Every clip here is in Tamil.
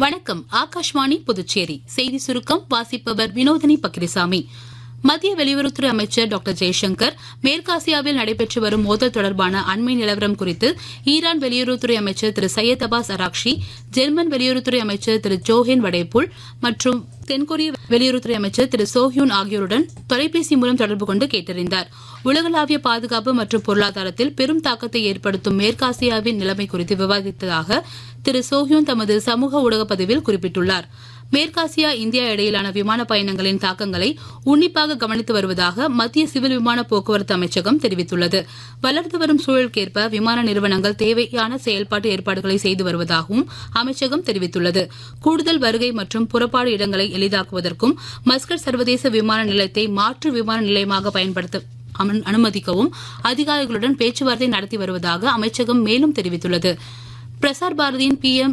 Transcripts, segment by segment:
வணக்கம். ஆகாஷ்வாணி புதுச்சேரி செய்தி சுருக்கம் வாசிப்பவர் வினோதினி பக்ரிசாமி. மத்திய வெளியுறவுத்துறை அமைச்சர் டாக்டர் ஜெய்சங்கர் மேற்காசியாவில் நடைபெற்று வரும் மோதல் தொடர்பான அண்மை நிலவரம் குறித்து ஈரான் வெளியுறவுத்துறை அமைச்சர் திரு சையத் அப்பாஸ் அராக்ஷி, ஜெர்மன் வெளியுறவுத்துறை அமைச்சர் திரு ஜோஹென் வடேபுல் மற்றும் தென்கொரிய வெளியுறவுத்துறை அமைச்சர் திரு சோஹ்யூன் ஆகியோருடன் தொலைபேசி மூலம் தொடர்பு கொண்டு கேட்டறிந்தார். உலகளாவிய பாதுகாப்பு மற்றும் பொருளாதாரத்தில் பெரும் தாக்கத்தை ஏற்படுத்தும் மேற்காசியாவின் நிலைமை குறித்து விவாதித்ததாக திரு சோஹ்யூன் தமது சமூக ஊடக பதிவில் குறிப்பிட்டுள்ளார். மேற்காசியா இந்தியா இடையிலான விமான பயணங்களின் தாக்கங்களை உன்னிப்பாக கவனித்து வருவதாக மத்திய சிவில் விமான போக்குவரத்து அமைச்சகம் தெரிவித்துள்ளது. வளர்ந்து வரும் சூழலுக்கேற்ப விமான நிறுவனங்கள் தேவையான செயல்பாட்டு ஏற்பாடுகளை செய்து வருவதாகவும் அமைச்சகம் தெரிவித்துள்ளது. கூடுதல் வருகை மற்றும் புறப்பாடு இடங்களை எளிதாக்குவதற்கும் மஸ்கட் சர்வதேச விமான நிலையத்தை மாற்று விமான நிலையமாக பயன்படுத்த அனுமதிக்கவும் அதிகாரிகளுடன் பேச்சுவார்த்தை நடத்தி வருவதாக அமைச்சகம் மேலும் தெரிவித்துள்ளது. பிரசார் பாரதியின் PM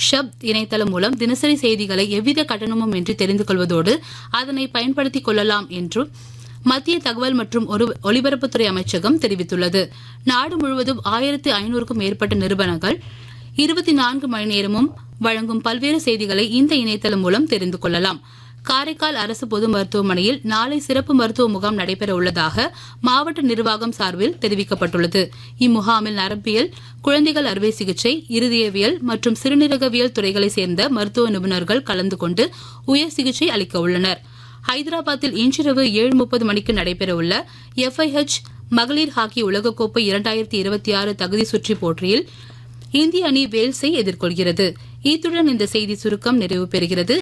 ஷப்த் இணையதளம் மூலம் தினசரி செய்திகளை எவ்வித கட்டணமும் இன்றி தெரிந்து கொள்வதோடு அதனை பயன்படுத்திக் கொள்ளலாம் என்று மத்திய தகவல் மற்றும் ஒலிபரப்புத்துறை அமைச்சகம் தெரிவித்துள்ளது. நாடு முழுவதும் 1500க்கும் மேற்பட்ட நிறுவனங்கள் 24 மணி நேரமும் வழங்கும் பல்வேறு செய்திகளை இந்த இணையதளம் மூலம் தெரிந்து கொள்ளலாம். காரைக்கால் அரசு பொது மருத்துவமனையில் நாளை சிறப்பு மருத்துவ முகாம் நடைபெற உள்ளதாக மாவட்ட நிர்வாகம் சார்பில் தெரிவிக்கப்பட்டுள்ளது. இம்முகாமில் நரம்பியல், குழந்தைகள் அறுவை சிகிச்சை, இருதயவியல் மற்றும் சிறுநீரகவியல் துறைகளைச் சேர்ந்த மருத்துவ நிபுணர்கள் கலந்து கொண்டு உயர் சிகிச்சை அளிக்க உள்ளனர். ஹைதராபாத்தில் இன்றிரவு 7:30 மணிக்கு நடைபெறவுள்ள FIH மகளிர் ஹாக்கி உலகக்கோப்பை 2026 தகுதி சுற்றி போட்டியில் இந்திய அணி வேல்ஸை எதிர்கொள்கிறது. இத்துடன் இந்த செய்தி சுருக்கம் நிறைவு பெறுகிறது.